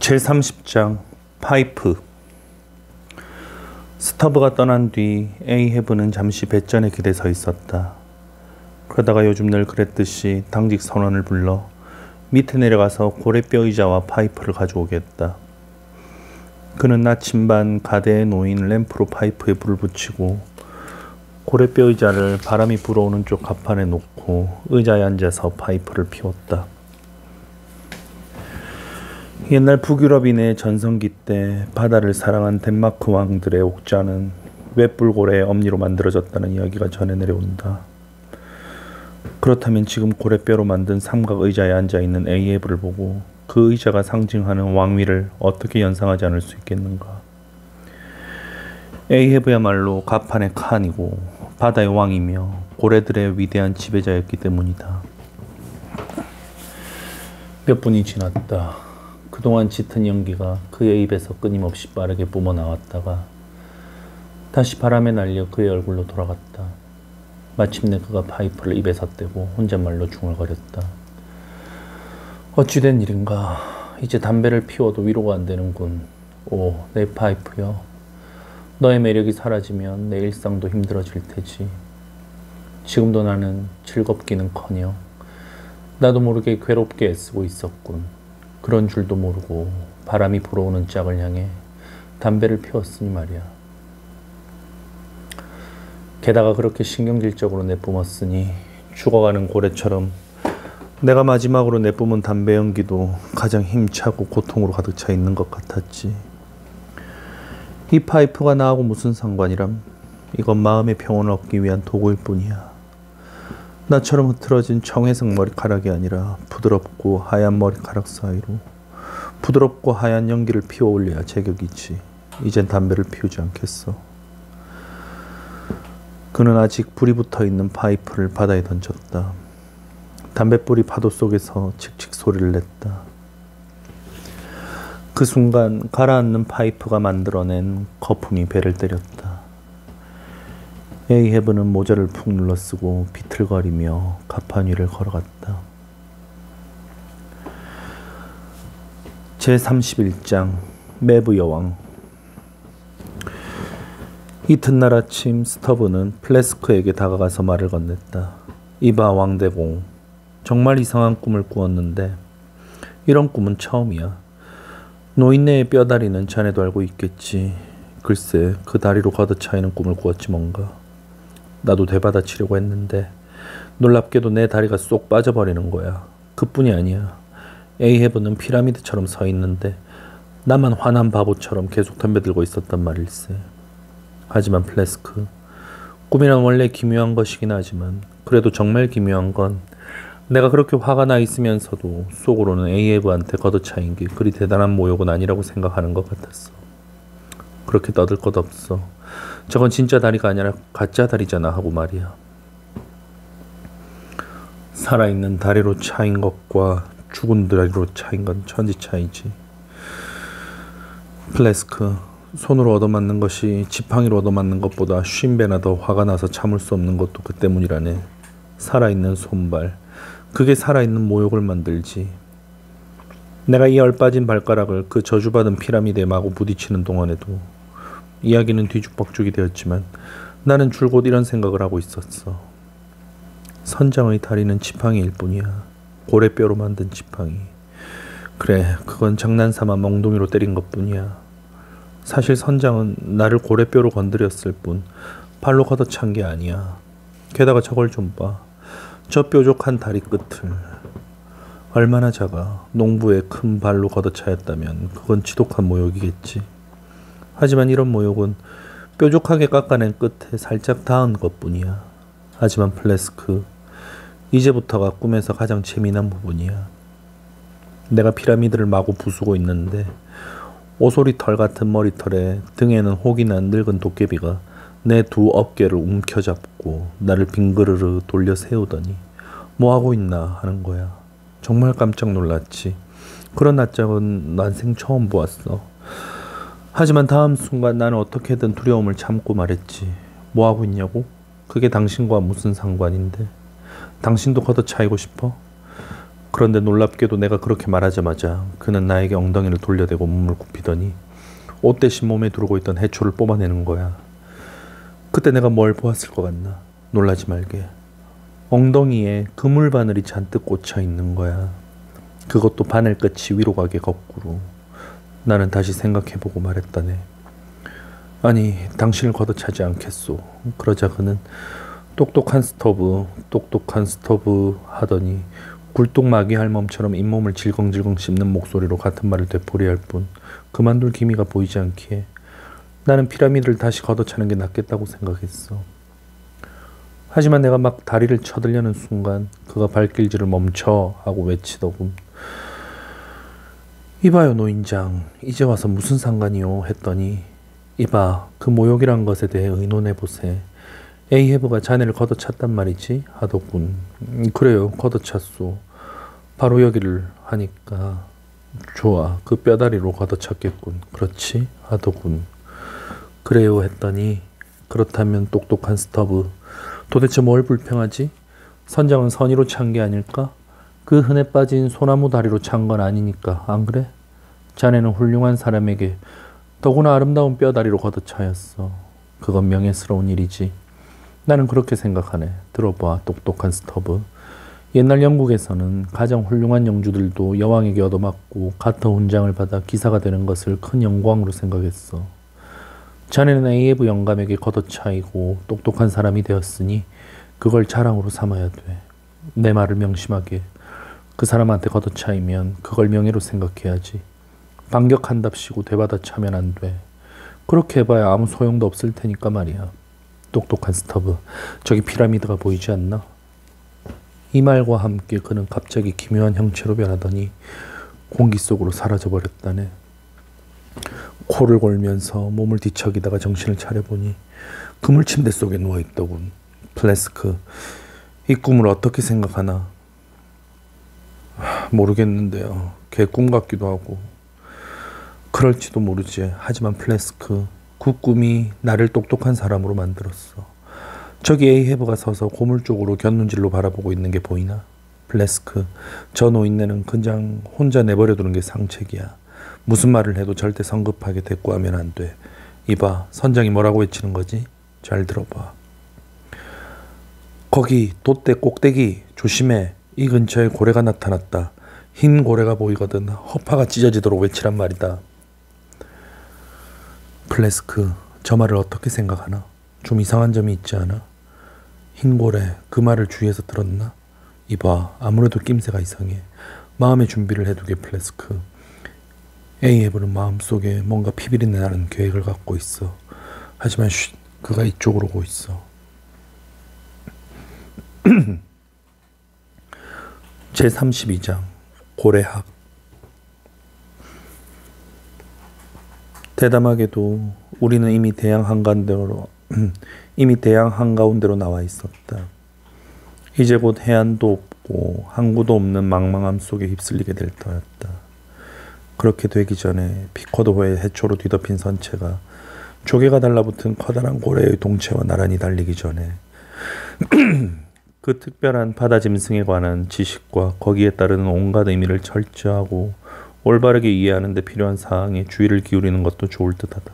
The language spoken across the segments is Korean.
제30장 파이프. 스터브가 떠난 뒤 에이헤브는 잠시 뱃전에 기대 서 있었다. 그러다가 요즘 늘 그랬듯이 당직 선원을 불러 밑에 내려가서 고래뼈 의자와 파이프를 가져오겠다. 그는 나침반 가대에 놓인 램프로 파이프에 불을 붙이고 고래뼈 의자를 바람이 불어오는 쪽 갑판에 놓고 의자에 앉아서 파이프를 피웠다. 옛날 북유럽인의 전성기 때 바다를 사랑한 덴마크 왕들의 옥자는 웹불고래의 엄니로 만들어졌다는 이야기가 전해 내려온다. 그렇다면 지금 고래뼈로 만든 삼각 의자에 앉아있는 에이헤브를 보고 그 의자가 상징하는 왕위를 어떻게 연상하지 않을 수 있겠는가. 에이헤브야말로 갑판의 칸이고 바다의 왕이며 고래들의 위대한 지배자였기 때문이다. 몇 분이 지났다. 그동안 짙은 연기가 그의 입에서 끊임없이 빠르게 뿜어나왔다가 다시 바람에 날려 그의 얼굴로 돌아갔다. 마침내 그가 파이프를 입에서 떼고 혼잣말로 중얼거렸다. 어찌된 일인가. 이제 담배를 피워도 위로가 안 되는군. 오, 내 파이프여. 너의 매력이 사라지면 내 일상도 힘들어질 테지. 지금도 나는 즐겁기는커녕 나도 모르게 괴롭게 애쓰고 있었군. 그런 줄도 모르고 바람이 불어오는 짝을 향해 담배를 피웠으니 말이야. 게다가 그렇게 신경질적으로 내뿜었으니 죽어가는 고래처럼 내가 마지막으로 내뿜은 담배 연기도 가장 힘차고 고통으로 가득 차 있는 것 같았지. 이 파이프가 나하고 무슨 상관이람? 이건 마음의 평온을 얻기 위한 도구일 뿐이야. 나처럼 흐트러진 청회색 머리카락이 아니라 부드럽고 하얀 머리카락 사이로 부드럽고 하얀 연기를 피워 올려야 제격이지. 이젠 담배를 피우지 않겠어. 그는 아직 불이 붙어있는 파이프를 바다에 던졌다. 담뱃불이 파도 속에서 칙칙 소리를 냈다. 그 순간 가라앉는 파이프가 만들어낸 거품이 배를 때렸다. 에이헤브는 모자를 푹 눌러쓰고 비틀거리며 갑판 위를 걸어갔다. 제31장 매부 여왕. 이튿날 아침 스터브는 플래스크에게 다가가서 말을 건넸다. 이봐 왕대공. 정말 이상한 꿈을 꾸었는데 이런 꿈은 처음이야. 노인네의 뼈다리는 자네도 알고 있겠지. 글쎄 그 다리로 걷어차이는 꿈을 꾸었지 뭔가. 나도 되받아치려고 했는데 놀랍게도 내 다리가 쏙 빠져버리는 거야. 그뿐이 아니야. 에이헤브는 피라미드처럼 서 있는데 나만 화난 바보처럼 계속 덤벼 들고 있었단 말일세. 하지만 플래스크, 꿈이란 원래 기묘한 것이긴 하지만 그래도 정말 기묘한 건 내가 그렇게 화가 나 있으면서도 속으로는 에이헤브한테 걷어차인 게 그리 대단한 모욕은 아니라고 생각하는 것 같았어. 그렇게 떠들 것 없어. 저건 진짜 다리가 아니라 가짜 다리잖아 하고 말이야. 살아있는 다리로 차인 것과 죽은 다리로 차인 건 천지 차이지. 플래스크, 손으로 얻어맞는 것이 지팡이로 얻어맞는 것보다 50배나 더 화가 나서 참을 수 없는 것도 그 때문이라네. 살아있는 손발, 그게 살아있는 모욕을 만들지. 내가 이 얼빠진 발가락을 그 저주받은 피라미드에 마구 부딪히는 동안에도 이야기는 뒤죽박죽이 되었지만 나는 줄곧 이런 생각을 하고 있었어. 선장의 다리는 지팡이일 뿐이야. 고래뼈로 만든 지팡이. 그래, 그건 장난삼아 멍둥이로 때린 것뿐이야. 사실 선장은 나를 고래뼈로 건드렸을 뿐 발로 걷어찬 게 아니야. 게다가 저걸 좀 봐. 저 뾰족한 다리 끝을. 얼마나 작아. 농부의 큰 발로 걷어차였다면 그건 지독한 모욕이겠지. 하지만 이런 모욕은 뾰족하게 깎아낸 끝에 살짝 닿은 것뿐이야. 하지만 플래스크, 이제부터가 꿈에서 가장 재미난 부분이야. 내가 피라미드를 마구 부수고 있는데 오소리털 같은 머리털에 등에는 혹이 난 늙은 도깨비가 내 두 어깨를 움켜잡고 나를 빙그르르 돌려 세우더니 뭐하고 있나 하는 거야. 정말 깜짝 놀랐지. 그런 낯짝은 난생 처음 보았어. 하지만 다음 순간 나는 어떻게든 두려움을 참고 말했지. 뭐하고 있냐고? 그게 당신과 무슨 상관인데? 당신도 걷어차이고 싶어? 그런데 놀랍게도 내가 그렇게 말하자마자 그는 나에게 엉덩이를 돌려대고 몸을 굽히더니 옷 대신 몸에 두르고 있던 해초를 뽑아내는 거야. 그때 내가 뭘 보았을 것 같나? 놀라지 말게. 엉덩이에 그물 바늘이 잔뜩 꽂혀 있는 거야. 그것도 바늘 끝이 위로 가게 거꾸로. 나는 다시 생각해보고 말했다네. 아니, 당신을 걷어차지 않겠소. 그러자 그는 똑똑한 스토브 하더니 굴뚝마귀 할멈처럼 잇몸을 질겅질겅 씹는 목소리로 같은 말을 되풀이할 뿐 그만둘 기미가 보이지 않기에 나는 피라미드를 다시 걷어차는 게 낫겠다고 생각했어. 하지만 내가 막 다리를 쳐들려는 순간 그가 발길질을 멈춰 하고 외치더군. 이봐요 노인장, 이제 와서 무슨 상관이요 했더니 이봐, 그 모욕이란 것에 대해 의논해보세. 에이헤브가 자네를 걷어찼단 말이지 하더군. 그래요, 걷어찼소. 바로 여기를 하니까. 좋아, 그 뼈다리로 걷어찼겠군. 그렇지 하더군. 그래요 했더니 그렇다면 똑똑한 스터브, 도대체 뭘 불평하지? 선장은 선의로 찬 게 아닐까? 그 흔해 빠진 소나무 다리로 찬 건 아니니까, 안 그래? 자네는 훌륭한 사람에게 더구나 아름다운 뼈다리로 걷어차였어. 그건 명예스러운 일이지. 나는 그렇게 생각하네. 들어봐, 똑똑한 스터브. 옛날 영국에서는 가장 훌륭한 영주들도 여왕에게 얻어맞고 가터 훈장을 받아 기사가 되는 것을 큰 영광으로 생각했어. 자네는 에이에브 영감에게 걷어차이고 똑똑한 사람이 되었으니 그걸 자랑으로 삼아야 돼. 내 말을 명심하게. 그 사람한테 걷어차이면 그걸 명예로 생각해야지. 반격한답시고 되받아 차면 안 돼. 그렇게 해봐야 아무 소용도 없을 테니까 말이야. 똑똑한 스터브, 저기 피라미드가 보이지 않나? 이 말과 함께 그는 갑자기 기묘한 형체로 변하더니 공기 속으로 사라져버렸다네. 코를 골면서 몸을 뒤척이다가 정신을 차려보니 그물 침대 속에 누워있더군. 플래스크, 이 꿈을 어떻게 생각하나? 모르겠는데요. 개꿈 같기도 하고. 그럴지도 모르지. 하지만 플래스크, 그 꿈이 나를 똑똑한 사람으로 만들었어. 저기 에이헤브가 서서 고물 쪽으로 곁눈질로 바라보고 있는 게 보이나? 플래스크, 저 노인네는 그냥 혼자 내버려두는 게 상책이야. 무슨 말을 해도 절대 성급하게 대꾸하면 안 돼. 이봐, 선장이 뭐라고 외치는 거지? 잘 들어봐. 거기 돛대 꼭대기 조심해. 이 근처에 고래가 나타났다. 흰 고래가 보이거든. 허파가 찢어지도록 외치란 말이다. 플래스크, 저 말을 어떻게 생각하나? 좀 이상한 점이 있지 않아? 흰 고래, 그 말을 주위에서 들었나? 이봐, 아무래도 낌새가 이상해. 마음의 준비를 해두게, 플래스크. 에이에브는 마음속에 뭔가 피비린내 나는 계획을 갖고 있어. 하지만 쉿, 그가 이쪽으로 오고 있어. 제32장 고래학. 대담하게도 우리는 이미 대양 한가운데로 나와 있었다. 이제 곧 해안도 없고 항구도 없는 망망함 속에 휩쓸리게 될 터였다. 그렇게 되기 전에 피코도호의 해초로 뒤덮인 선체가 조개가 달라붙은 커다란 고래의 동체와 나란히 달리기 전에 그 특별한 바다 짐승에 관한 지식과 거기에 따르는 온갖 의미를 철저하고 올바르게 이해하는 데 필요한 사항에 주의를 기울이는 것도 좋을 듯하다.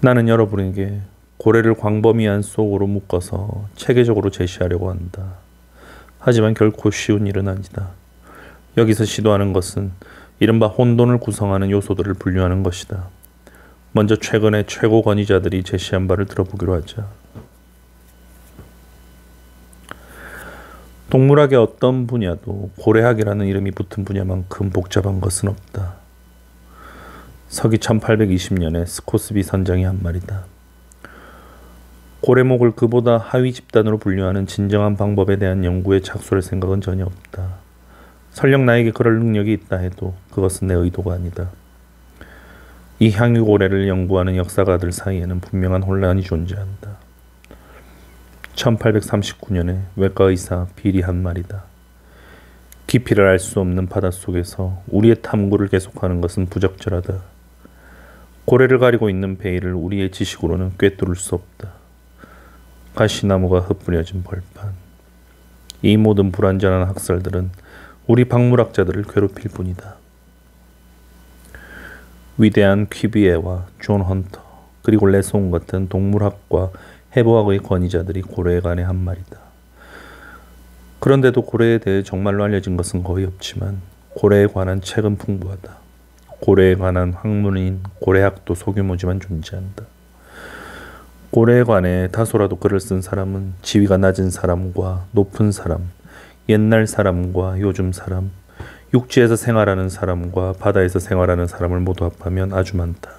나는 여러분에게 고래를 광범위한 속으로 묶어서 체계적으로 제시하려고 한다. 하지만 결코 쉬운 일은 아니다. 여기서 시도하는 것은 이른바 혼돈을 구성하는 요소들을 분류하는 것이다. 먼저 최근의 최고 권위자들이 제시한 바를 들어보기로 하자. 동물학의 어떤 분야도 고래학이라는 이름이 붙은 분야만큼 복잡한 것은 없다. 서기 1820년에 스코스비 선장이 한 말이다. 고래목을 그보다 하위 집단으로 분류하는 진정한 방법에 대한 연구에 착수할 생각은 전혀 없다. 설령 나에게 그럴 능력이 있다 해도 그것은 내 의도가 아니다. 이 향유고래를 연구하는 역사가들 사이에는 분명한 혼란이 존재한다. 1839년에 외과의사 빌이 한 말이다. 깊이를 알 수 없는 바닷속에서 우리의 탐구를 계속하는 것은 부적절하다. 고래를 가리고 있는 베일을 우리의 지식으로는 꿰뚫을 수 없다. 가시나무가 흩뿌려진 벌판. 이 모든 불완전한 학설들은 우리 박물학자들을 괴롭힐 뿐이다. 위대한 퀴비에와 존 헌터 그리고 레송 같은 동물학과 해부학의 권위자들이 고래에 관해 한 말이다. 그런데도 고래에 대해 정말로 알려진 것은 거의 없지만 고래에 관한 책은 풍부하다. 고래에 관한 학문인 고래학도 소규모지만 존재한다. 고래에 관해 다소라도 글을 쓴 사람은 지위가 낮은 사람과 높은 사람, 옛날 사람과 요즘 사람, 육지에서 생활하는 사람과 바다에서 생활하는 사람을 모두 합하면 아주 많다.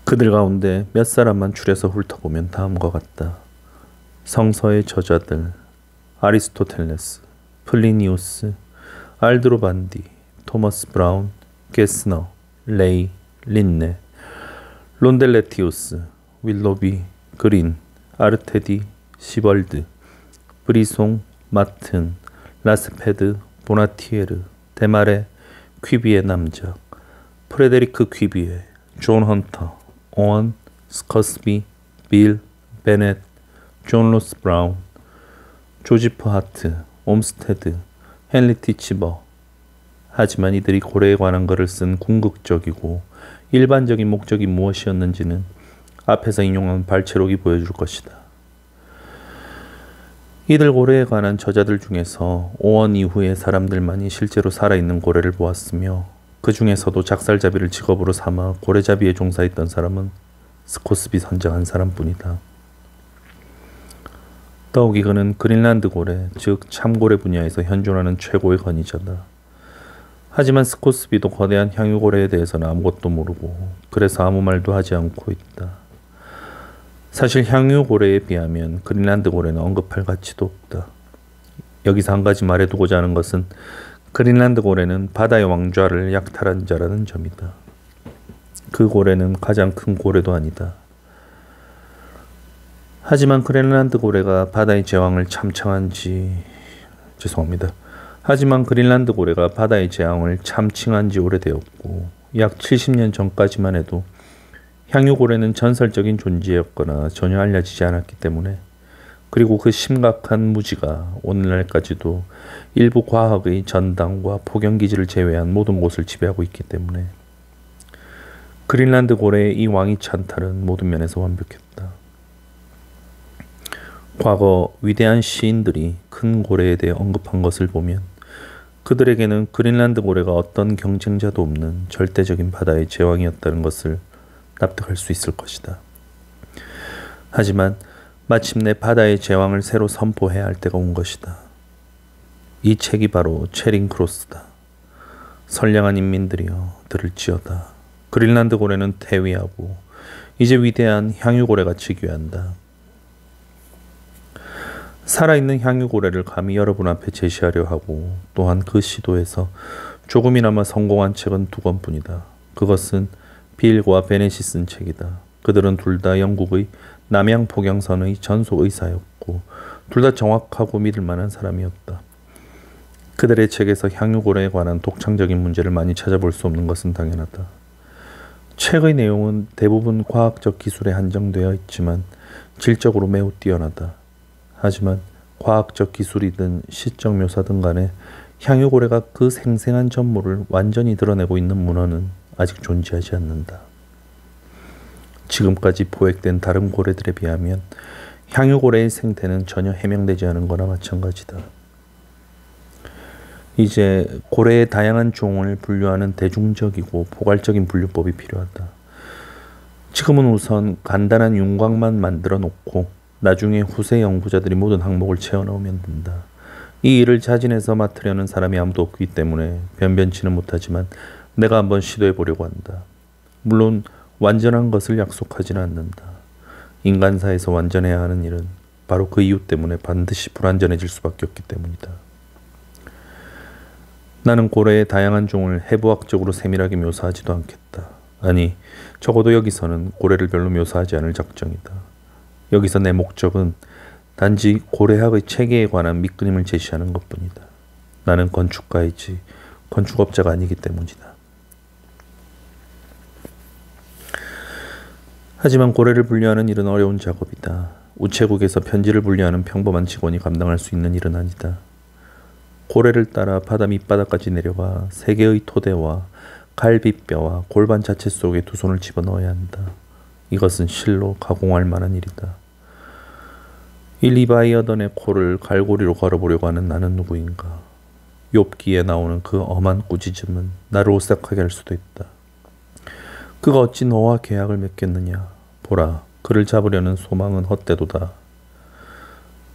그들 가운데 몇 사람만 추려서 훑어보면 다음과 같다. 성서의 저자들 아리스토텔레스, 플리니우스, 알드로반디, 토머스 브라운, 게스너, 레이, 린네, 론델레티우스, 윌로비, 그린, 아르테디, 시벌드, 브리송, 마튼, 라스페드, 보나티에르, 데마레, 퀴비에 남자, 프레데리크 퀴비에, 존 헌터, 오원, 스커스비, 빌, 베넷, 존 로스 브라운, 조지프 하트, 옴스테드, 헨리 티치버. 하지만 이들이 고래에 관한 글을 쓴 궁극적이고 일반적인 목적이 무엇이었는지는 앞에서 인용한 발췌록이 보여줄 것이다. 이들 고래에 관한 저자들 중에서 5원 이후의 사람들만이 실제로 살아있는 고래를 보았으며 그 중에서도 작살잡이를 직업으로 삼아 고래잡이에 종사했던 사람은 스코스비 선장 한 사람뿐이다. 더욱이 그는 그린란드 고래, 즉 참고래 분야에서 현존하는 최고의 권위자다. 하지만 스코스비도 거대한 향유고래에 대해서는 아무것도 모르고 그래서 아무 말도 하지 않고 있다. 사실 향유고래에 비하면 그린란드 고래는 언급할 가치도 없다. 여기서 한 가지 말해두고자 하는 것은 그린란드 고래는 바다의 왕좌를 약탈한 자라는 점이다. 그 고래는 가장 큰 고래도 아니다. 하지만 그린란드 고래가 바다의 제왕을 하지만 그린란드 고래가 바다의 제왕을 참칭한 지 오래되었고 약 70년 전까지만 해도 향유고래는 전설적인 존재였거나 전혀 알려지지 않았기 때문에 그리고 그 심각한 무지가 오늘날까지도 일부 과학의 전당과 포경기지를 제외한 모든 곳을 지배하고 있기 때문에 그린란드 고래의 이 왕위 찬탈은 모든 면에서 완벽했다. 과거 위대한 시인들이 큰 고래에 대해 언급한 것을 보면 그들에게는 그린란드 고래가 어떤 경쟁자도 없는 절대적인 바다의 제왕이었다는 것을 납득할 수 있을 것이다. 하지만 마침내 바다의 제왕을 새로 선포해야 할 때가 온 것이다. 이 책이 바로 체링 크로스다. 선량한 인민들이여 들을지어다. 그린란드 고래는 퇴위하고 이제 위대한 향유고래같이 귀한다. 살아있는 향유고래를 감히 여러분 앞에 제시하려 하고 또한 그 시도에서 조금이나마 성공한 책은 2권뿐이다. 그것은 빌과 베넷이 쓴 책이다. 그들은 둘 다 영국의 남양 포경선의 전속 의사였고 둘 다 정확하고 믿을 만한 사람이었다. 그들의 책에서 향유고래에 관한 독창적인 문제를 많이 찾아볼 수 없는 것은 당연하다. 책의 내용은 대부분 과학적 기술에 한정되어 있지만 질적으로 매우 뛰어나다. 하지만 과학적 기술이든 시적 묘사든 간에 향유고래가 그 생생한 전모를 완전히 드러내고 있는 문헌은 아직 존재하지 않는다. 지금까지 포획된 다른 고래들에 비하면 향유고래의 생태는 전혀 해명되지 않은 거나 마찬가지다. 이제 고래의 다양한 종을 분류하는 대중적이고 포괄적인 분류법이 필요하다. 지금은 우선 간단한 윤곽만 만들어 놓고 나중에 후세 연구자들이 모든 항목을 채워넣으면 된다. 이 일을 자진해서 맡으려는 사람이 아무도 없기 때문에 변변치는 못하지만 내가 한번 시도해 보려고 한다. 물론 완전한 것을 약속하지는 않는다. 인간사에서 완전해야 하는 일은 바로 그 이유 때문에 반드시 불완전해질 수밖에 없기 때문이다. 나는 고래의 다양한 종을 해부학적으로 세밀하게 묘사하지도 않겠다. 아니, 적어도 여기서는 고래를 별로 묘사하지 않을 작정이다. 여기서 내 목적은 단지 고래학의 체계에 관한 밑그림을 제시하는 것뿐이다. 나는 건축가이지 건축업자가 아니기 때문이다. 하지만 고래를 분류하는 일은 어려운 작업이다. 우체국에서 편지를 분류하는 평범한 직원이 감당할 수 있는 일은 아니다. 고래를 따라 바다 밑바닥까지 내려가 세 개의 토대와 갈비뼈와 골반 자체 속에 두 손을 집어넣어야 한다. 이것은 실로 가공할 만한 일이다. 이 리바이어던의 코를 갈고리로 걸어보려고 하는 나는 누구인가. 욥기에 나오는 그 엄한 꾸짖음은 나를 오싹하게 할 수도 있다. 그가 어찌 너와 계약을 맺겠느냐. 보라, 그를 잡으려는 소망은 헛되도다.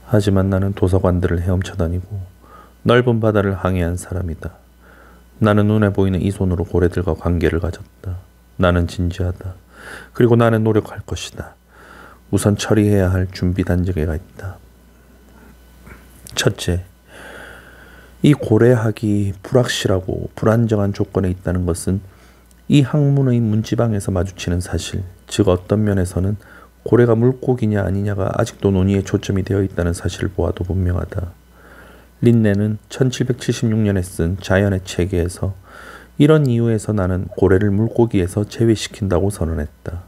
하지만 나는 도서관들을 헤엄쳐 다니고 넓은 바다를 항해한 사람이다. 나는 눈에 보이는 이 손으로 고래들과 관계를 가졌다. 나는 진지하다. 그리고 나는 노력할 것이다. 우선 처리해야 할 준비 단계가 있다. 첫째, 이 고래학이 불확실하고 불안정한 조건에 있다는 것은 이 학문의 문지방에서 마주치는 사실, 즉 어떤 면에서는 고래가 물고기냐 아니냐가 아직도 논의에 초점이 되어 있다는 사실을 보아도 분명하다. 린네는 1776년에 쓴 자연의 체계에서 이런 이유에서 나는 고래를 물고기에서 제외시킨다고 선언했다.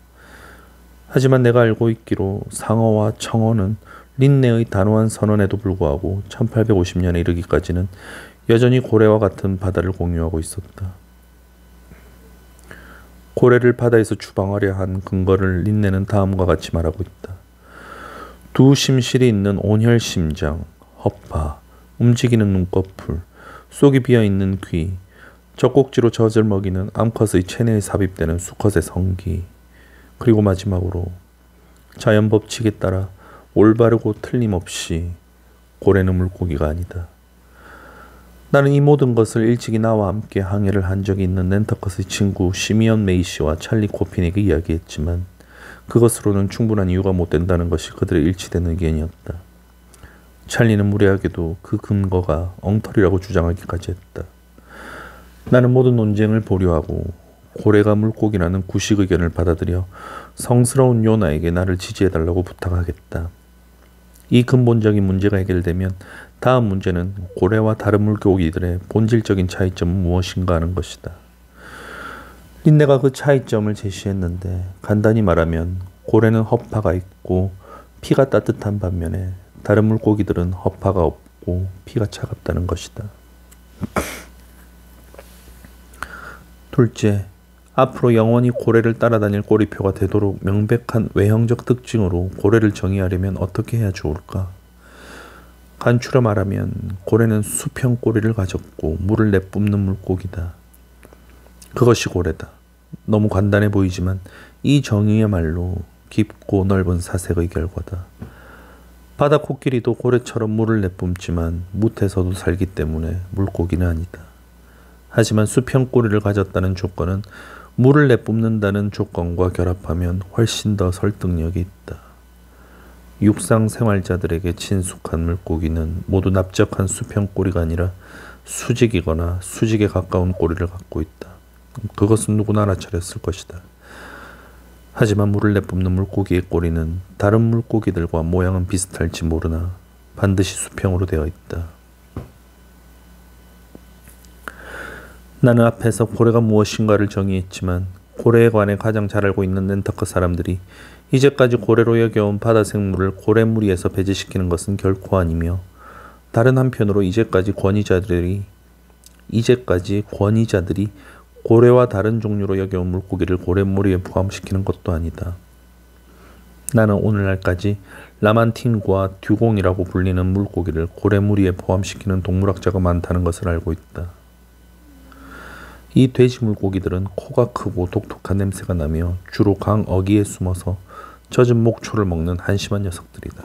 하지만 내가 알고 있기로 상어와 청어는 린네의 단호한 선언에도 불구하고 1850년에 이르기까지는 여전히 고래와 같은 바다를 공유하고 있었다. 고래를 바다에서 추방하려 한 근거를 린네는 다음과 같이 말하고 있다. 두 심실이 있는 온혈 심장, 허파, 움직이는 눈꺼풀, 속이 비어있는 귀, 젖꼭지로 젖을 먹이는 암컷의 체내에 삽입되는 수컷의 성기, 그리고 마지막으로 자연 법칙에 따라 올바르고 틀림없이 고래는 물고기가 아니다. 나는 이 모든 것을 일찍이 나와 함께 항해를 한 적이 있는 낸터컷의 친구 시미언 메이시와 찰리 코핀에게 이야기했지만 그것으로는 충분한 이유가 못 된다는 것이 그들의 일치된 의견이었다. 찰리는 무례하게도 그 근거가 엉터리라고 주장하기까지 했다. 나는 모든 논쟁을 보류하고 고래가 물고기라는 구식 의견을 받아들여 성스러운 요나에게 나를 지지해달라고 부탁하겠다. 이 근본적인 문제가 해결되면 다음 문제는 고래와 다른 물고기들의 본질적인 차이점은 무엇인가 하는 것이다. 린네가 그 차이점을 제시했는데 간단히 말하면 고래는 허파가 있고 피가 따뜻한 반면에 다른 물고기들은 허파가 없고 피가 차갑다는 것이다. 둘째, 앞으로 영원히 고래를 따라다닐 꼬리표가 되도록 명백한 외형적 특징으로 고래를 정의하려면 어떻게 해야 좋을까? 간추려 말하면 고래는 수평 꼬리를 가졌고 물을 내뿜는 물고기다. 그것이 고래다. 너무 간단해 보이지만 이 정의야말로 깊고 넓은 사색의 결과다. 바다 코끼리도 고래처럼 물을 내뿜지만 뭇에서도 살기 때문에 물고기는 아니다. 하지만 수평 꼬리를 가졌다는 조건은 물을 내뿜는다는 조건과 결합하면 훨씬 더 설득력이 있다. 육상 생활자들에게 친숙한 물고기는 모두 납작한 수평 꼬리가 아니라 수직이거나 수직에 가까운 꼬리를 갖고 있다. 그것은 누구나 알아차렸을 것이다. 하지만 물을 내뿜는 물고기의 꼬리는 다른 물고기들과 모양은 비슷할지 모르나 반드시 수평으로 되어 있다. 나는 앞에서 고래가 무엇인가를 정의했지만 고래에 관해 가장 잘 알고 있는 낸터컷 사람들이 이제까지 고래로 여겨온 바다 생물을 고래무리에서 배제시키는 것은 결코 아니며 다른 한편으로 이제까지 권위자들이 고래와 다른 종류로 여겨온 물고기를 고래무리에 포함시키는 것도 아니다. 나는 오늘날까지 라만틴과 듀공이라고 불리는 물고기를 고래무리에 포함시키는 동물학자가 많다는 것을 알고 있다. 이 돼지 물고기들은 코가 크고 독특한 냄새가 나며 주로 강 어귀에 숨어서 젖은 목초를 먹는 한심한 녀석들이다.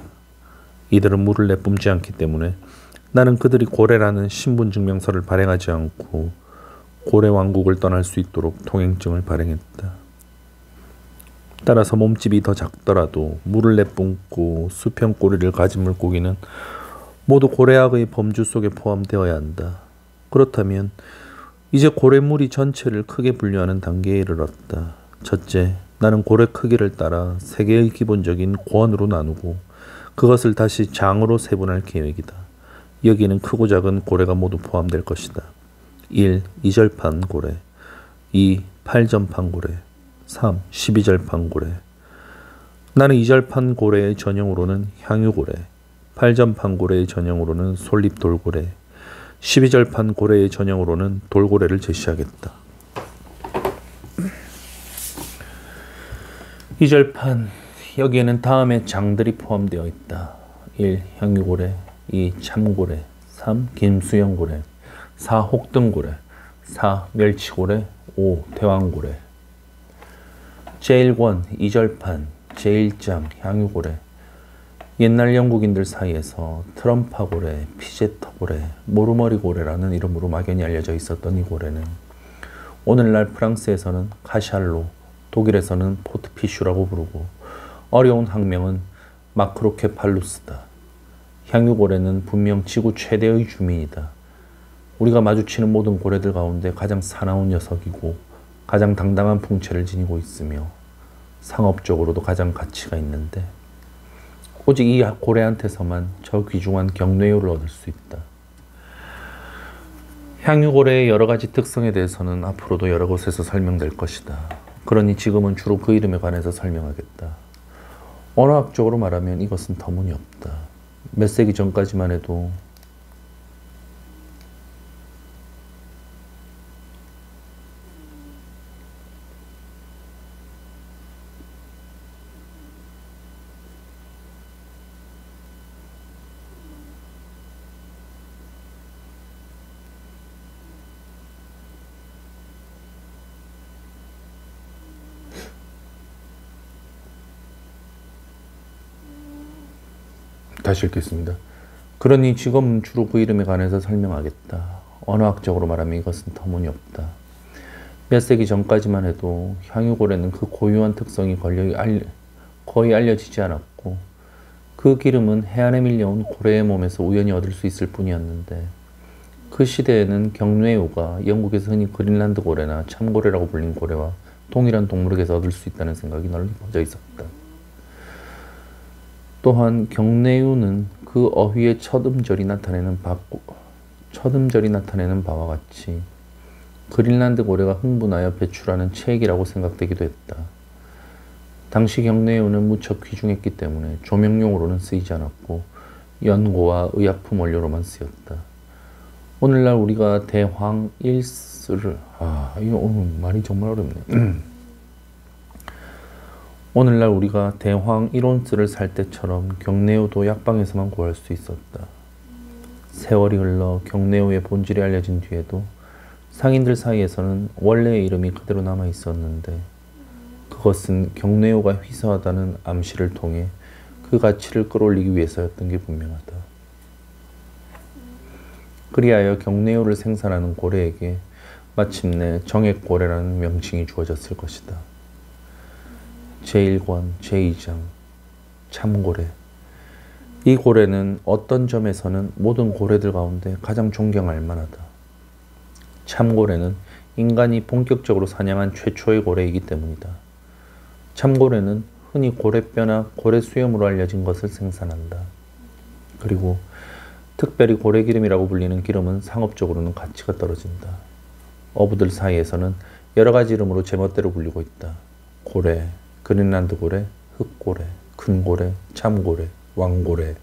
이들은 물을 내뿜지 않기 때문에 나는 그들이 고래라는 신분증명서를 발행하지 않고 고래 왕국을 떠날 수 있도록 통행증을 발행했다. 따라서 몸집이 더 작더라도 물을 내뿜고 수평 꼬리를 가진 물고기는 모두 고래학의 범주 속에 포함되어야 한다. 그렇다면 이제 고래무리 전체를 크게 분류하는 단계에 이르렀다. 첫째, 나는 고래 크기를 따라 세 개의 기본적인 권으로 나누고 그것을 다시 장으로 세분할 계획이다. 여기에는 크고 작은 고래가 모두 포함될 것이다. 1. 2절판 고래 2. 8점판 고래 3. 12절판 고래 나는 이절판 고래의 전형으로는 향유고래, 팔절판 고래의 전형으로는 솔잎돌고래, 12절판 고래의 전형으로는 돌고래를 제시하겠다. 이절판, 여기에는 다음의 장들이 포함되어 있다. 1. 향유고래, 2. 참고래, 3. 김수영고래, 4. 혹등고래, 4. 멸치고래, 5. 대왕고래. 제1권, 이절판, 제1장, 향유고래. 옛날 영국인들 사이에서 트럼파고래, 피제터고래, 모르머리고래라는 이름으로 막연히 알려져 있었던 이 고래는 오늘날 프랑스에서는 카샬로, 독일에서는 포트피슈라고 부르고 어려운 학명은 마크로케팔루스다. 향유고래는 분명 지구 최대의 주민이다. 우리가 마주치는 모든 고래들 가운데 가장 사나운 녀석이고 가장 당당한 풍채를 지니고 있으며 상업적으로도 가장 가치가 있는데 오직 이 고래한테서만 저 귀중한 경뇌효를 얻을 수 있다. 향유고래의 여러 가지 특성에 대해서는 앞으로도 여러 곳에서 설명될 것이다. 그러니 지금은 주로 그 이름에 관해서 설명하겠다. 언어학적으로 말하면 이것은 터무니없다. 몇 세기 전까지만 해도 다시 읽겠습니다. 그러니 지금 주로 그 이름에 관해서 설명하겠다. 언어학적으로 말하면 이것은 터무니없다. 몇 세기 전까지만 해도 향유고래는 그 고유한 특성이 거의 알려지지 않았고 그 기름은 해안에 밀려온 고래의 몸에서 우연히 얻을 수 있을 뿐이었는데 그 시대에는 경뇌효가 영국에서 흔히 그린란드 고래나 참고래라고 불린 고래와 동일한 동물에게서 얻을 수 있다는 생각이 널리 퍼져 있었다. 또한 경뇌효는 그 어휘의 첫 음절이 나타내는 바와 같이 그린란드 고래가 흥분하여 배출하는 체액이라고 생각되기도 했다. 당시 경뇌효는 무척 귀중했기 때문에 조명용으로는 쓰이지 않았고 연고와 의약품 원료로만 쓰였다. 오늘날 우리가 대황 1스를 이거 오늘 말이 정말 어렵네. 오늘날 우리가 대황 1온스를 살 때처럼 경뇌효도 약방에서만 구할 수 있었다. 세월이 흘러 경뇌효의 본질이 알려진 뒤에도 상인들 사이에서는 원래의 이름이 그대로 남아 있었는데 그것은 경뇌효가 희소하다는 암시를 통해 그 가치를 끌어올리기 위해서였던 게 분명하다. 그리하여 경뇌효를 생산하는 고래에게 마침내 정액고래라는 명칭이 주어졌을 것이다. 제1권, 제2장, 참고래. 이 고래는 어떤 점에서는 모든 고래들 가운데 가장 존경할 만하다. 참고래는 인간이 본격적으로 사냥한 최초의 고래이기 때문이다. 참고래는 흔히 고래뼈나 고래수염으로 알려진 것을 생산한다. 그리고 특별히 고래기름이라고 불리는 기름은 상업적으로는 가치가 떨어진다. 어부들 사이에서는 여러 가지 이름으로 제멋대로 불리고 있다. 고래, 그린란드 고래, 흑고래, 큰고래, 참고래, 왕고래.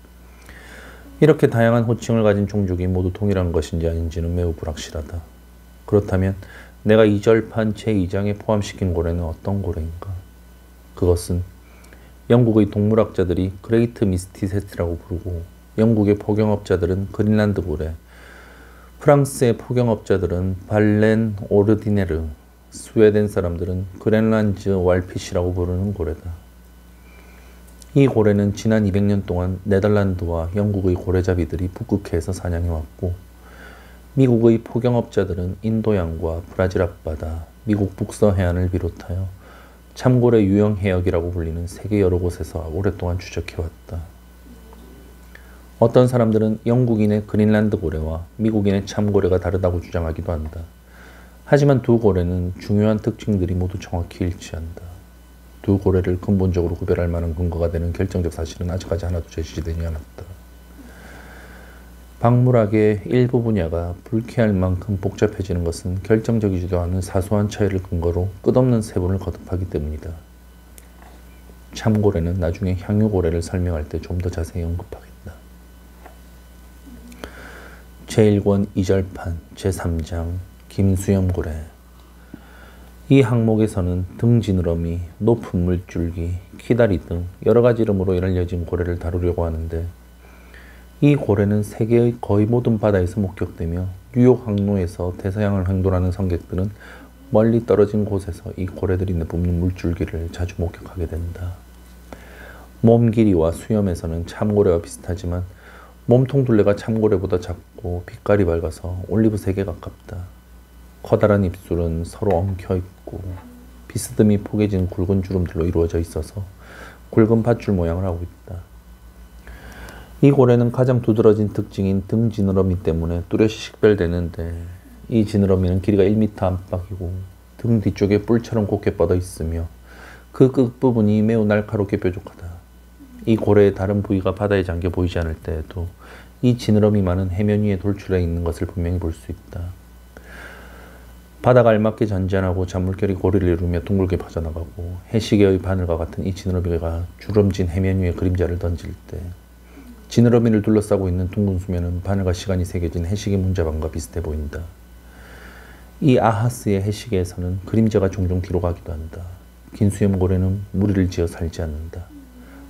이렇게 다양한 호칭을 가진 종족이 모두 동일한 것인지 아닌지는 매우 불확실하다. 그렇다면 내가 2절판 제2장에 포함시킨 고래는 어떤 고래인가? 그것은 영국의 동물학자들이 그레이트 미스티세트라고 부르고 영국의 포경업자들은 그린란드 고래, 프랑스의 포경업자들은 발렌 오르디네르, 스웨덴 사람들은 그랜란즈 왈핏이라고 부르는 고래다. 이 고래는 지난 200년 동안 네덜란드와 영국의 고래잡이들이 북극해에서 사냥해왔고 미국의 포경업자들은 인도양과 브라질 앞바다, 미국 북서해안을 비롯하여 참고래 유형 해역이라고 불리는 세계 여러 곳에서 오랫동안 추적해왔다. 어떤 사람들은 영국인의 그린란드 고래와 미국인의 참고래가 다르다고 주장하기도 한다. 하지만 두 고래는 중요한 특징들이 모두 정확히 일치한다. 두 고래를 근본적으로 구별할 만한 근거가 되는 결정적 사실은 아직까지 하나도 제시되지 않았다. 박물학의 일부 분야가 불쾌할 만큼 복잡해지는 것은 결정적이지도 않은 사소한 차이를 근거로 끝없는 세분을 거듭하기 때문이다. 참고래는 나중에 향유고래를 설명할 때 좀 더 자세히 언급하겠다. 제1권 2절판 제3장 김수염고래. 이 항목에서는 등지느러미, 높은 물줄기, 키다리 등 여러 가지 이름으로 알려진 고래를 다루려고 하는데, 이 고래는 세계의 거의 모든 바다에서 목격되며 뉴욕 항로에서 대서양을 횡돌하는 선객들은 멀리 떨어진 곳에서 이 고래들이 내뿜는 물줄기를 자주 목격하게 된다. 몸 길이와 수염에서는 참고래와 비슷하지만 몸통 둘레가 참고래보다 작고 빛깔이 밝아서 올리브색에 가깝다. 커다란 입술은 서로 엉켜있고 비스듬히 포개진 굵은 주름들로 이루어져 있어서 굵은 밧줄 모양을 하고 있다. 이 고래는 가장 두드러진 특징인 등 지느러미 때문에 뚜렷이 식별되는데, 이 지느러미는 길이가 1m 안팎이고 등 뒤쪽에 뿔처럼 곱게 뻗어 있으며 그 끝부분이 매우 날카롭게 뾰족하다. 이 고래의 다른 부위가 바다에 잠겨 보이지 않을 때에도 이 지느러미만은 해면 위에 돌출해 있는 것을 분명히 볼 수 있다. 바다가 알맞게 잔잔하고 잔물결이 고리를 이루며 둥글게 퍼져나가고 해시계의 바늘과 같은 이 지느러미가 주름진 해면 위에 그림자를 던질 때, 지느러미를 둘러싸고 있는 둥근 수면은 바늘과 시간이 새겨진 해시계 문자방과 비슷해 보인다. 이 아하스의 해시계에서는 그림자가 종종 뒤로 가기도 한다. 긴 수염고래는 무리를 지어 살지 않는다.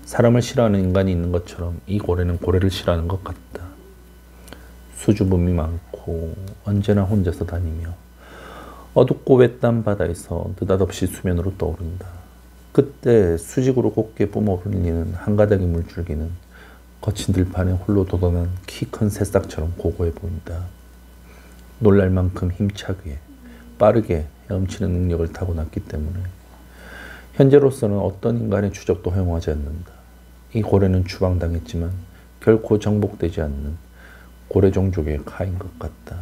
사람을 싫어하는 인간이 있는 것처럼 이 고래는 고래를 싫어하는 것 같다. 수줍음이 많고 언제나 혼자서 다니며 어둡고 외딴 바다에서 느닷없이 수면으로 떠오른다. 그때 수직으로 곱게 뿜어올리는 한 가닥의 물줄기는 거친 들판에 홀로 돋아난 키 큰 새싹처럼 고고해 보인다. 놀랄 만큼 힘차게 빠르게 헤엄치는 능력을 타고났기 때문에 현재로서는 어떤 인간의 추적도 허용하지 않는다. 이 고래는 추방당했지만 결코 정복되지 않는 고래 종족의 카인 것 같다.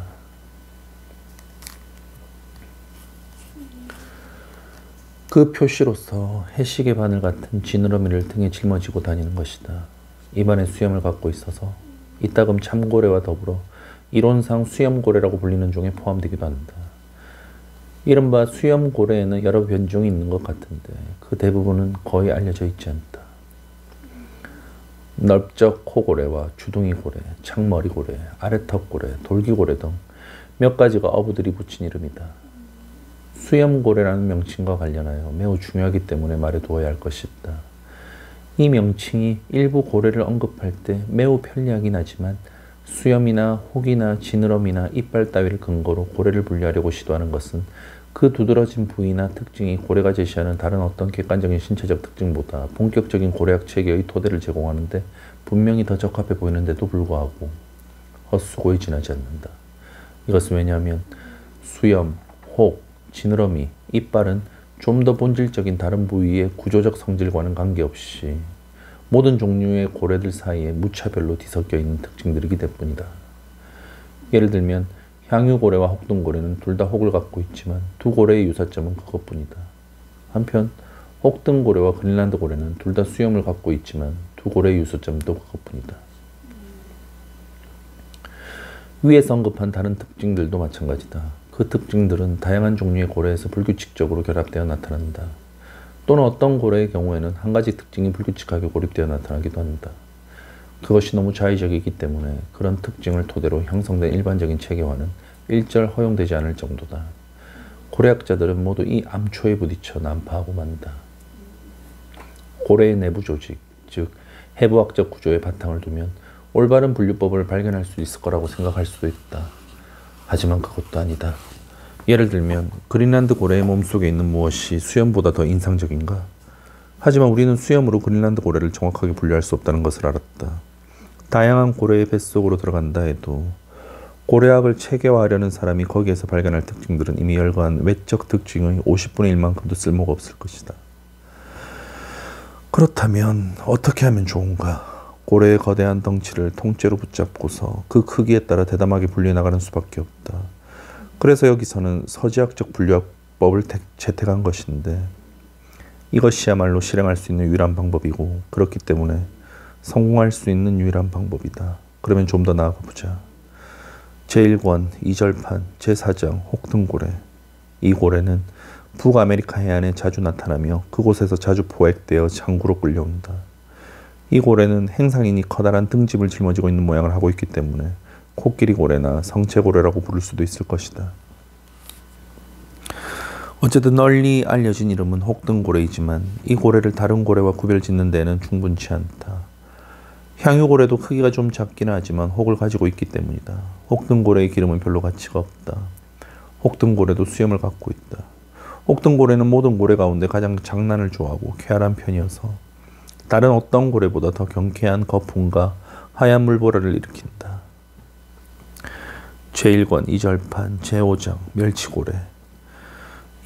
그 표시로서 해시계 바늘 같은 지느러미를 등에 짊어지고 다니는 것이다. 입안에 수염을 갖고 있어서 이따금 참고래와 더불어 이론상 수염고래라고 불리는 종에 포함되기도 한다. 이른바 수염고래에는 여러 변종이 있는 것 같은데 그 대부분은 거의 알려져 있지 않다. 넓적 코고래와 주둥이고래, 창머리고래, 아래턱고래, 돌기고래 등 몇 가지가 어부들이 붙인 이름이다. 수염고래라는 명칭과 관련하여 매우 중요하기 때문에 말해두어야 할 것이 있다. 이 명칭이 일부 고래를 언급할 때 매우 편리하긴 하지만 수염이나 혹이나 지느러미나 이빨 따위를 근거로 고래를 분류하려고 시도하는 것은 그 두드러진 부위나 특징이 고래가 제시하는 다른 어떤 객관적인 신체적 특징보다 본격적인 고래학 체계의 토대를 제공하는데 분명히 더 적합해 보이는데도 불구하고 헛수고에 지나지 않는다. 이것은 왜냐하면 수염, 혹, 지느러미, 이빨은 좀 더 본질적인 다른 부위의 구조적 성질과는 관계없이 모든 종류의 고래들 사이에 무차별로 뒤섞여 있는 특징들이기 때문이다. 예를 들면 향유고래와 혹등고래는 둘 다 혹을 갖고 있지만 두 고래의 유사점은 그것뿐이다. 한편 혹등고래와 그린란드고래는 둘 다 수염을 갖고 있지만 두 고래의 유사점도 그것뿐이다. 위에서 언급한 다른 특징들도 마찬가지다. 그 특징들은 다양한 종류의 고래에서 불규칙적으로 결합되어 나타난다. 또는 어떤 고래의 경우에는 한 가지 특징이 불규칙하게 고립되어 나타나기도 한다. 그것이 너무 자의적이기 때문에 그런 특징을 토대로 형성된 일반적인 체계화는 일절 허용되지 않을 정도다. 고래학자들은 모두 이 암초에 부딪혀 난파하고 만다. 고래의 내부 조직, 즉 해부학적 구조에 바탕을 두면 올바른 분류법을 발견할 수 있을 거라고 생각할 수도 있다. 하지만 그것도 아니다. 예를 들면 그린란드 고래의 몸속에 있는 무엇이 수염보다 더 인상적인가? 하지만 우리는 수염으로 그린란드 고래를 정확하게 분류할 수 없다는 것을 알았다. 다양한 고래의 뱃속으로 들어간다 해도 고래학을 체계화하려는 사람이 거기에서 발견할 특징들은 이미 열거한 외적 특징의 50분의 1만큼도 쓸모가 없을 것이다. 그렇다면 어떻게 하면 좋은가? 고래의 거대한 덩치를 통째로 붙잡고서 그 크기에 따라 대담하게 분리해 나가는 수밖에 없다. 그래서 여기서는 서지학적 분류법을 채택한 것인데 이것이야말로 실행할 수 있는 유일한 방법이고 그렇기 때문에 성공할 수 있는 유일한 방법이다. 그러면 좀 더 나아가 보자. 제1권 2절판 제4장 혹등고래. 이 고래는 북아메리카 해안에 자주 나타나며 그곳에서 자주 포획되어 장구로 끌려온다. 이 고래는 행상인이 커다란 등집을 짊어지고 있는 모양을 하고 있기 때문에 코끼리 고래나 성체고래라고 부를 수도 있을 것이다. 어쨌든 널리 알려진 이름은 혹등고래이지만 이 고래를 다른 고래와 구별짓는 데는 충분치 않다. 향유고래도 크기가 좀 작기는 하지만 혹을 가지고 있기 때문이다. 혹등고래의 기름은 별로 가치가 없다. 혹등고래도 수염을 갖고 있다. 혹등고래는 모든 고래 가운데 가장 장난을 좋아하고 쾌활한 편이어서 다른 어떤 고래보다 더 경쾌한 거품과 하얀 물보라를 일으킨다. 제1권 2절판 제5장 멸치고래.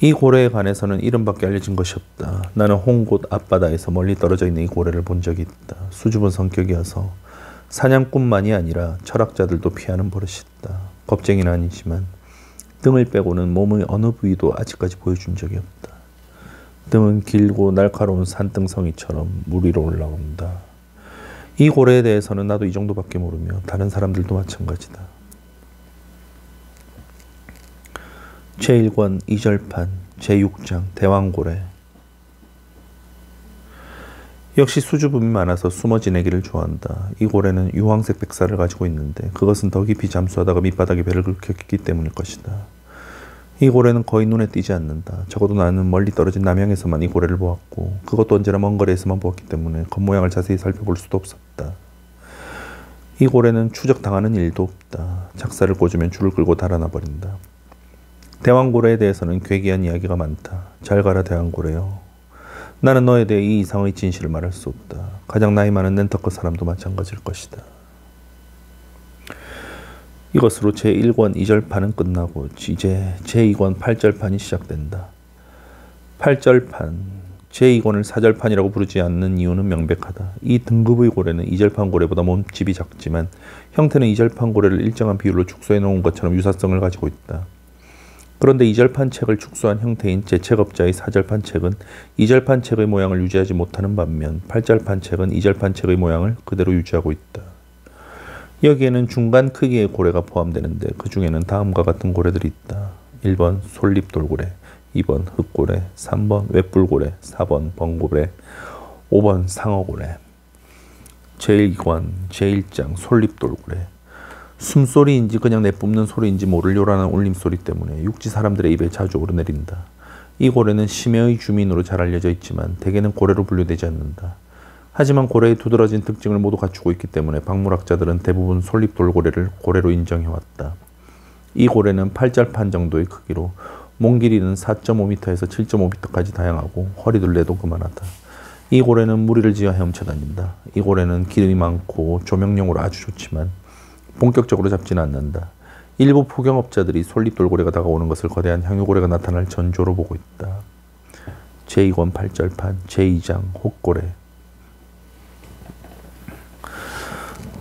이 고래에 관해서는 이름밖에 알려진 것이 없다. 나는 홍곳 앞바다에서 멀리 떨어져 있는 이 고래를 본 적이 있다. 수줍은 성격이어서 사냥꾼만이 아니라 철학자들도 피하는 버릇이 있다. 겁쟁이는 아니지만 등을 빼고는 몸의 어느 부위도 아직까지 보여준 적이 없다. 등은 길고 날카로운 산등성이처럼 물 위로 올라온다. 이 고래에 대해서는 나도 이 정도밖에 모르며 다른 사람들도 마찬가지다. 제1권 2절판 제6장 대왕고래. 역시 수줍음이 많아서 숨어 지내기를 좋아한다. 이 고래는 유황색 백살을 가지고 있는데 그것은 더 깊이 잠수하다가 밑바닥에 배를 긁혔기 때문일 것이다. 이 고래는 거의 눈에 띄지 않는다. 적어도 나는 멀리 떨어진 남양에서만 이 고래를 보았고 그것도 언제나 먼 거리에서만 보았기 때문에 겉모양을 자세히 살펴볼 수도 없었다. 이 고래는 추적당하는 일도 없다. 작사를 꽂으면 줄을 끌고 달아나 버린다. 대왕고래에 대해서는 괴기한 이야기가 많다. 잘 가라 대왕고래여. 나는 너에 대해 이 이상의 진실을 말할 수 없다. 가장 나이 많은 낸터크 사람도 마찬가지일 것이다. 이것으로 제1권 2절판은 끝나고 이제 제2권 8절판이 시작된다. 8절판, 제2권을 4절판이라고 부르지 않는 이유는 명백하다. 이 등급의 고래는 2절판 고래보다 몸집이 작지만 형태는 2절판 고래를 일정한 비율로 축소해 놓은 것처럼 유사성을 가지고 있다. 그런데 2절판 책을 축소한 형태인 제책업자의 4절판 책은 2절판 책의 모양을 유지하지 못하는 반면 8절판 책은 2절판 책의 모양을 그대로 유지하고 있다. 여기에는 중간 크기의 고래가 포함되는데 그 중에는 다음과 같은 고래들이 있다. 1번 솔잎돌고래, 2번 흑고래, 3번 웹불고래, 4번 번고래, 5번 상어고래. 제1권 제1장 솔잎돌고래. 숨소리인지 그냥 내뿜는 소리인지 모를 요란한 울림소리 때문에 육지 사람들의 입에 자주 오르내린다. 이 고래는 심해의 주민으로 잘 알려져 있지만 대개는 고래로 분류되지 않는다. 하지만 고래의 두드러진 특징을 모두 갖추고 있기 때문에 박물학자들은 대부분 솔잎돌고래를 고래로 인정해왔다. 이 고래는 8절판 정도의 크기로 몸 길이는 4.5m에서 7.5m까지 다양하고 허리둘레도 그만하다. 이 고래는 무리를 지어 헤엄쳐 다닌다. 이 고래는 기름이 많고 조명용으로 아주 좋지만 본격적으로 잡지는 않는다. 일부 포경업자들이 솔잎돌고래가 다가오는 것을 거대한 향유고래가 나타날 전조로 보고 있다. 제2권 8절판 제2장 혹고래.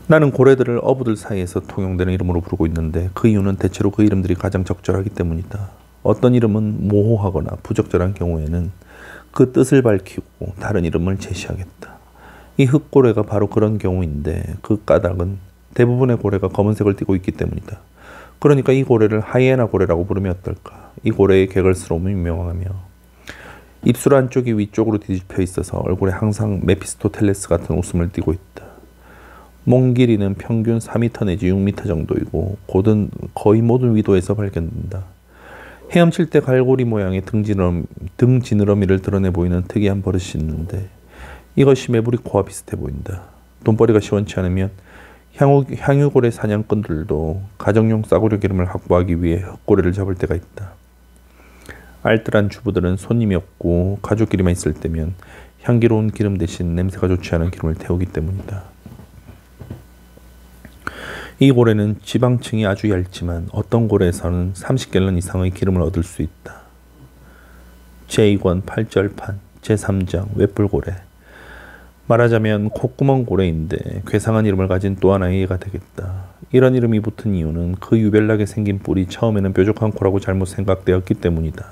나는 고래들을 어부들 사이에서 통용되는 이름으로 부르고 있는데 그 이유는 대체로 그 이름들이 가장 적절하기 때문이다. 어떤 이름은 모호하거나 부적절한 경우에는 그 뜻을 밝히고 다른 이름을 제시하겠다. 이 흑고래가 바로 그런 경우인데 그 까닭은 대부분의 고래가 검은색을 띠고 있기 때문이다. 그러니까 이 고래를 하이에나 고래라고 부르면 어떨까? 이 고래의 개걸스러움이 유명하며 입술 한쪽이 위쪽으로 뒤집혀 있어서 얼굴에 항상 메피스토텔레스 같은 웃음을 띠고 있다. 몸 길이는 평균 4m 내지 6m 정도이고 곧은 거의 모든 위도에서 발견된다. 헤엄칠 때 갈고리 모양의 등 지느러미를 드러내 보이는 특이한 버릇이 있는데 이것이 매부리 코와 비슷해 보인다. 돈벌이가 시원치 않으면 향유고래 사냥꾼들도 가정용 싸구려 기름을 확보하기 위해 흑고래를 잡을 때가 있다. 알뜰한 주부들은 손님이 없고 가족끼리만 있을 때면 향기로운 기름 대신 냄새가 좋지 않은 기름을 태우기 때문이다. 이 고래는 지방층이 아주 얇지만 어떤 고래에서는 30갤런 이상의 기름을 얻을 수 있다. 제2권 8절판 제3장 웹불고래. 말하자면 콧구멍 고래인데 괴상한 이름을 가진 또 하나의 예가 되겠다. 이런 이름이 붙은 이유는 그 유별나게 생긴 뿔이 처음에는 뾰족한 코라고 잘못 생각되었기 때문이다.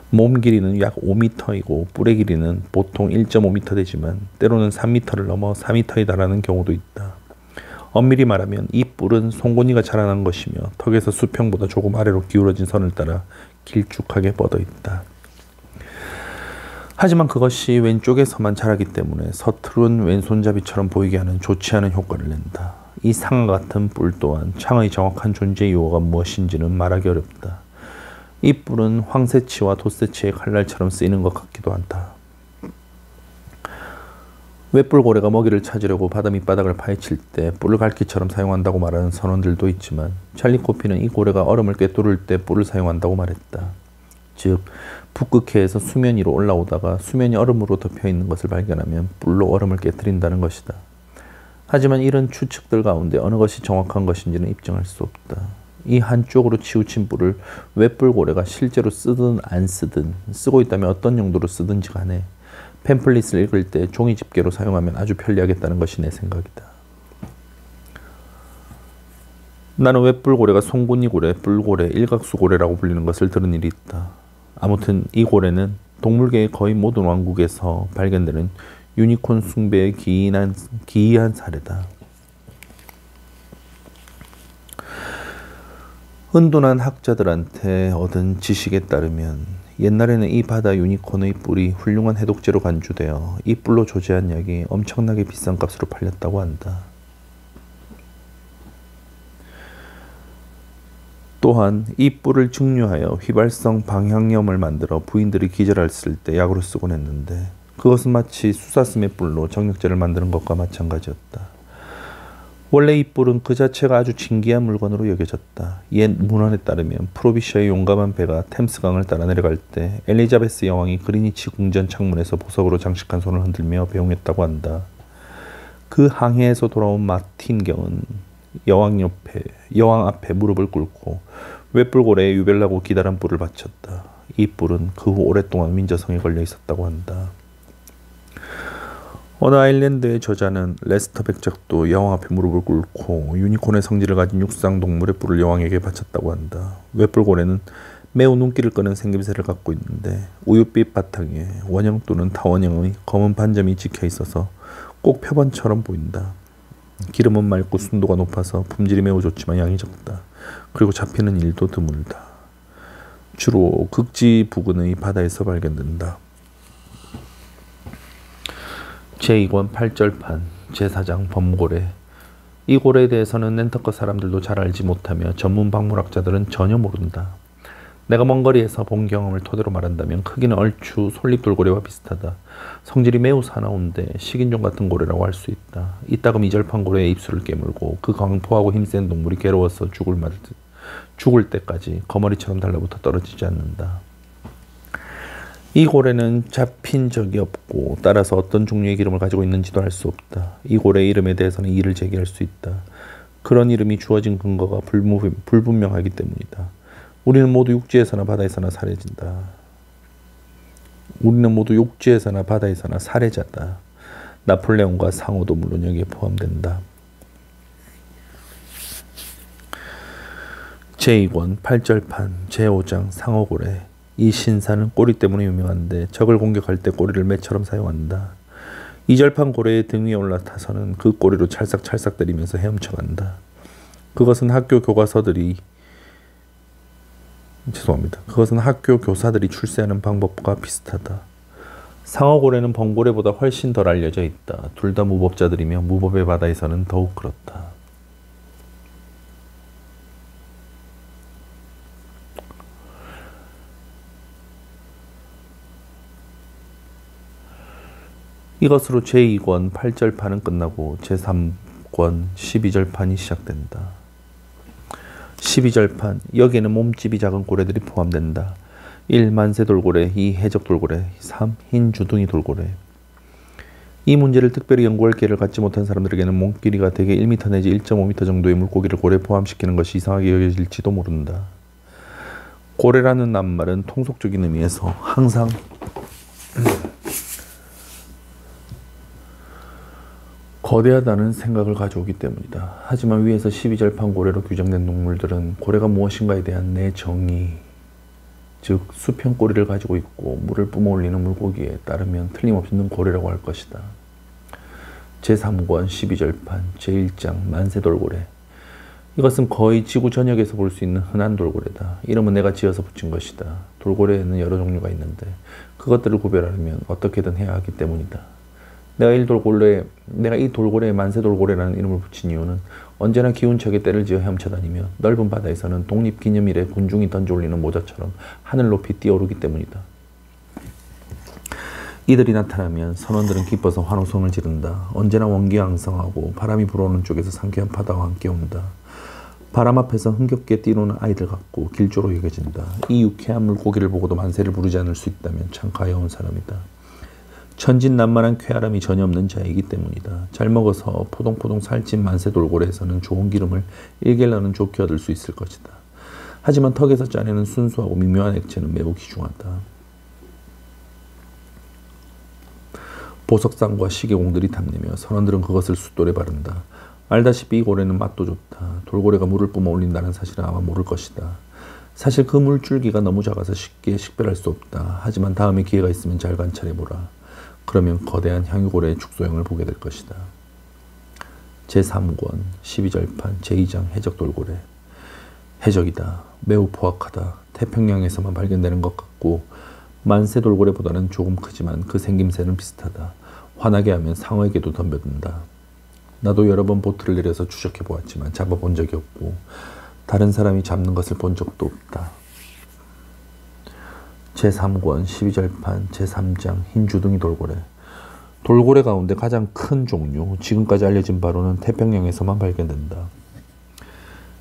몸 길이는 약 5m이고 뿔의 길이는 보통 1.5m 되지만 때로는 3m를 넘어 4m에 달하는 경우도 있다. 엄밀히 말하면 이 뿔은 송곳니가 자라난 것이며 턱에서 수평보다 조금 아래로 기울어진 선을 따라 길쭉하게 뻗어 있다. 하지만 그것이 왼쪽에서만 자라기 때문에 서투른 왼손잡이처럼 보이게 하는 좋지 않은 효과를 낸다. 이 상아 같은 뿔 또한 창의 정확한 존재 이유가 무엇인지는 말하기 어렵다. 이 뿔은 황새치와 돛새치의 칼날처럼 쓰이는 것 같기도 한다. 웹뿔고래가 먹이를 찾으려고 바다 밑바닥을 파헤칠 때 뿔을 갈기처럼 사용한다고 말하는 선원들도 있지만 찰리 코피는 이 고래가 얼음을 꿰뚫을 때 뿔을 사용한다고 말했다. 즉 북극해에서 수면 위로 올라오다가 수면이 얼음으로 덮여 있는 것을 발견하면 뿔로 얼음을 깨뜨린다는 것이다. 하지만 이런 추측들 가운데 어느 것이 정확한 것인지는 입증할 수 없다. 이 한쪽으로 치우친 뿔을 웹뿔고래가 실제로 쓰든 안 쓰든, 쓰고 있다면 어떤 용도로 쓰든지 간에 팸플릿을 읽을 때 종이 집게로 사용하면 아주 편리하겠다는 것이 내 생각이다. 나는 웹뿔고래가 송곳니고래, 뿔고래, 일각수고래라고 불리는 것을 들은 일이 있다. 아무튼 이 고래는 동물계의 거의 모든 왕국에서 발견되는 유니콘 숭배의 기이한 사례다. 은둔한 학자들한테 얻은 지식에 따르면 옛날에는 이 바다 유니콘의 뿔이 훌륭한 해독제로 간주되어 이 뿔로 조제한 약이 엄청나게 비싼 값으로 팔렸다고 한다. 또한 이 뿔을 증류하여 휘발성 방향염을 만들어 부인들이 기절했을 때 약으로 쓰곤 했는데 그것은 마치 수사슴의 뿔로 정력제를 만드는 것과 마찬가지였다. 원래 이 뿔은 그 자체가 아주 진귀한 물건으로 여겨졌다. 옛 문헌에 따르면 프로비시아의 용감한 배가 템스강을 따라 내려갈 때 엘리자베스 여왕이 그리니치 궁전 창문에서 보석으로 장식한 손을 흔들며 배웅했다고 한다. 그 항해에서 돌아온 마틴 경은 여왕 앞에 무릎을 꿇고 웹뿔고래의 유별나고 기다란 뿔을 바쳤다. 이 뿔은 그 후 오랫동안 윈저성에 걸려 있었다고 한다. 어느 아일랜드의 저자는 레스터 백작도 여왕 앞에 무릎을 꿇고 유니콘의 성질을 가진 육상 동물의 뿔을 여왕에게 바쳤다고 한다. 웹뿔고래는 매우 눈길을 끄는 생김새를 갖고 있는데 우윳빛 바탕에 원형 또는 타원형의 검은 반점이 찍혀 있어서 꼭 표본처럼 보인다. 기름은 맑고 순도가 높아서 품질이 매우 좋지만 양이 적다. 그리고 잡히는 일도 드물다. 주로 극지 부근의 바다에서 발견된다. 제2권 8절판 제4장 범고래. 이 고래에 대해서는 낸터커 사람들도 잘 알지 못하며 전문 박물학자들은 전혀 모른다. 내가 먼 거리에서 본 경험을 토대로 말한다면 크기는 얼추 솔잎돌고래와 비슷하다. 성질이 매우 사나운데 식인종 같은 고래라고 할 수 있다. 이따금 이절판 고래의 입술을 깨물고 그 광포하고 힘센 동물이 괴로워서 죽을 때까지 거머리처럼 달라붙어 떨어지지 않는다. 이 고래는 잡힌 적이 없고 따라서 어떤 종류의 기름을 가지고 있는지도 알 수 없다. 이 고래의 이름에 대해서는 이의를 제기할 수 있다. 그런 이름이 주어진 근거가 불분명하기 때문이다. 우리는 모두 육지에서나 바다에서나 살해자다. 나폴레옹과 상어도 물론 여기에 포함된다. 제2권 8절판 제5장 상어고래. 이 신사는 꼬리 때문에 유명한데 적을 공격할 때 꼬리를 매처럼 사용한다. 이절판 고래의 등 위에 올라타서는 그 꼬리로 찰싹찰싹 때리면서 헤엄쳐간다. 그것은 학교 교사들이 출세하는 방법과 비슷하다. 상어고래는 범고래보다 훨씬 덜 알려져 있다. 둘 다 무법자들이며 무법의 바다에서는 더욱 그렇다. 이것으로 제2권 8절판은 끝나고 제3권 12절판이 시작된다. 12절판, 여기에는 몸집이 작은 고래들이 포함된다. 1. 만세돌고래, 2. 해적돌고래, 3. 흰 주둥이 돌고래. 이 문제를 특별히 연구할 기회를 갖지 못한 사람들에게는 몸길이가 대개 1m 내지 1.5m 정도의 물고기를 고래에 포함시키는 것이 이상하게 여겨질지도 모른다. 고래라는 낱말은 통속적인 의미에서 항상 거대하다는 생각을 가져오기 때문이다. 하지만 위에서 12절판 고래로 규정된 동물들은 고래가 무엇인가에 대한 내 정의, 즉 수평 꼬리를 가지고 있고 물을 뿜어올리는 물고기에 따르면 틀림없는 고래라고 할 것이다. 제3권 12절판 제1장 만세돌고래. 이것은 거의 지구 전역에서 볼 수 있는 흔한 돌고래다. 이름은 내가 지어서 붙인 것이다. 돌고래에는 여러 종류가 있는데 그것들을 구별하려면 어떻게든 해야 하기 때문이다. 내가 이 돌고래에 만세돌고래라는 이름을 붙인 이유는 언제나 기운차게 때를 지어 헤엄쳐다니며 넓은 바다에서는 독립기념일에 군중이 던져올리는 모자처럼 하늘 높이 뛰어오르기 때문이다. 이들이 나타나면 선원들은 기뻐서 환호성을 지른다. 언제나 원기왕성하고 바람이 불어오는 쪽에서 상쾌한 바다와 함께 온다. 바람 앞에서 흥겹게 뛰노는 아이들 같고 길조로 여겨진다. 이 유쾌한 물고기를 보고도 만세를 부르지 않을 수 있다면 참 가여운 사람이다. 천진난만한 쾌활함이 전혀 없는 자이기 때문이다. 잘 먹어서 포동포동 살찐 만세돌고래에서는 좋은 기름을 일겔러는 좋게 얻을 수 있을 것이다. 하지만 턱에서 짜내는 순수하고 미묘한 액체는 매우 귀중하다. 보석상과 시계공들이 탐내며 선원들은 그것을 숫돌에 바른다. 알다시피 이 고래는 맛도 좋다. 돌고래가 물을 뿜어 올린다는 사실은 아마 모를 것이다. 사실 그 물줄기가 너무 작아서 쉽게 식별할 수 없다. 하지만 다음에 기회가 있으면 잘 관찰해보라. 그러면 거대한 향유고래의 축소형을 보게 될 것이다. 제3권 12절판 제2장 해적돌고래. 해적이다. 매우 포악하다. 태평양에서만 발견되는 것 같고 만세돌고래보다는 조금 크지만 그 생김새는 비슷하다. 화나게 하면 상어에게도 덤벼든다. 나도 여러 번 보트를 내려서 추적해 보았지만 잡아본 적이 없고 다른 사람이 잡는 것을 본 적도 없다. 제3권 12절판 제3장 흰주둥이 돌고래. 돌고래 가운데 가장 큰 종류, 지금까지 알려진 바로는 태평양에서만 발견된다.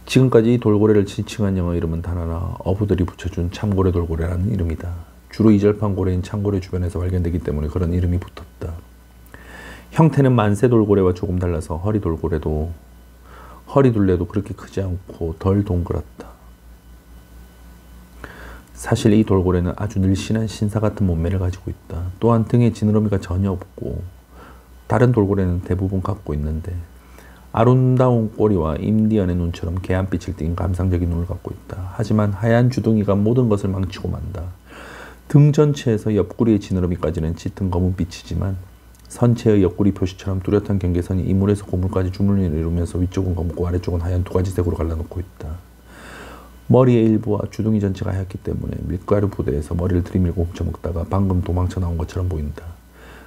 지금까지 이 돌고래를 지칭한 영어 이름은 단 하나, 어부들이 붙여준 참고래 돌고래라는 이름이다. 주로 이절판 고래인 참고래 주변에서 발견되기 때문에 그런 이름이 붙었다. 형태는 만세돌고래와 조금 달라서 허리둘레도 그렇게 크지 않고 덜 동그랗다. 사실 이 돌고래는 아주 늘씬한 신사 같은 몸매를 가지고 있다. 또한 등에 지느러미가 전혀 없고 다른 돌고래는 대부분 갖고 있는데 아름다운 꼬리와 인디언의 눈처럼 개안빛을 띤 감상적인 눈을 갖고 있다. 하지만 하얀 주둥이가 모든 것을 망치고 만다. 등 전체에서 옆구리의 지느러미까지는 짙은 검은빛이지만 선체의 옆구리 표시처럼 뚜렷한 경계선이 이물에서 고물까지 주물림을 이루면서 위쪽은 검고 아래쪽은 하얀 두 가지 색으로 갈라놓고 있다. 머리의 일부와 주둥이 전체가 하얗기 때문에 밀가루 부대에서 머리를 들이밀고 훔쳐먹다가 방금 도망쳐 나온 것처럼 보인다.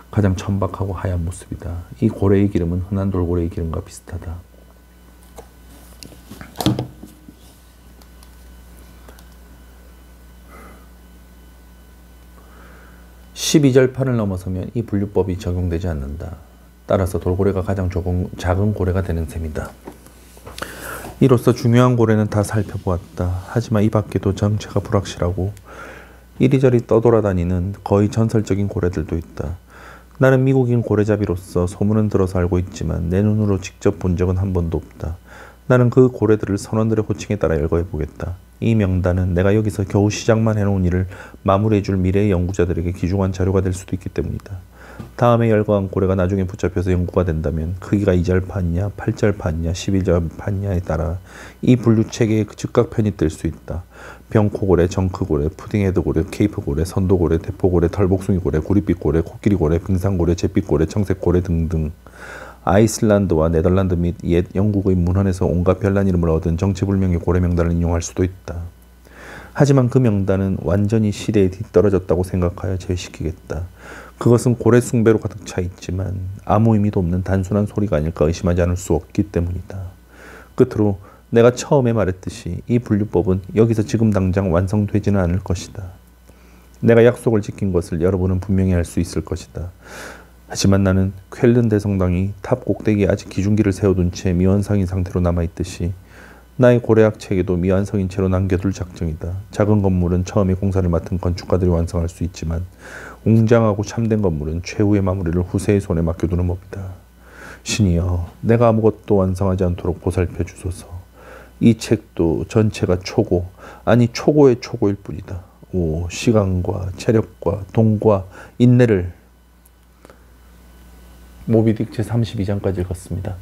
가장 천박하고 하얀 모습이다. 이 고래의 기름은 흔한 돌고래의 기름과 비슷하다. 12절판을 넘어서면 이 분류법이 적용되지 않는다. 따라서 돌고래가 가장 작은 고래가 되는 셈이다. 이로써 중요한 고래는 다 살펴보았다. 하지만 이 밖에도 정체가 불확실하고 이리저리 떠돌아다니는 거의 전설적인 고래들도 있다. 나는 미국인 고래잡이로서 소문은 들어서 알고 있지만 내 눈으로 직접 본 적은 한 번도 없다. 나는 그 고래들을 선원들의 호칭에 따라 열거해보겠다. 이 명단은 내가 여기서 겨우 시작만 해놓은 일을 마무리해줄 미래의 연구자들에게 귀중한 자료가 될 수도 있기 때문이다. 다음에 열거한 고래가 나중에 붙잡혀서 연구가 된다면 크기가 2절판이냐 8절판이냐 11절판이냐에 따라 이 분류체계에 즉각 편입될 수 있다. 병코고래, 정크고래, 푸딩헤드고래, 케이프고래, 선도고래, 대포고래, 털복숭이고래, 구릿빛고래, 코끼리고래, 빙산고래, 잿빛고래, 청색고래 등등. 아이슬란드와 네덜란드 및 옛 영국의 문헌에서 온갖 별난 이름을 얻은 정체불명의 고래 명단을 인용할 수도 있다. 하지만 그 명단은 완전히 시대에 뒤떨어졌다고 생각하여 제외시키겠다. 그것은 고래 숭배로 가득 차 있지만 아무 의미도 없는 단순한 소리가 아닐까 의심하지 않을 수 없기 때문이다. 끝으로 내가 처음에 말했듯이 이 분류법은 여기서 지금 당장 완성되지는 않을 것이다. 내가 약속을 지킨 것을 여러분은 분명히 알 수 있을 것이다. 하지만 나는 쾰른 대성당이 탑 꼭대기에 아직 기중기를 세워둔 채 미완성인 상태로 남아있듯이 나의 고래학 체계도 미완성인 채로 남겨둘 작정이다. 작은 건물은 처음에 공사를 맡은 건축가들이 완성할 수 있지만 웅장하고 참된 건물은 최후의 마무리를 후세의 손에 맡겨두는 법이다. 신이여, 내가 아무것도 완성하지 않도록 보살펴 주소서. 이 책도 전체가 초고, 아니 초고의 초고일 뿐이다. 오, 시간과 체력과 돈과 인내를 모비딕 제32장까지 읽었습니다.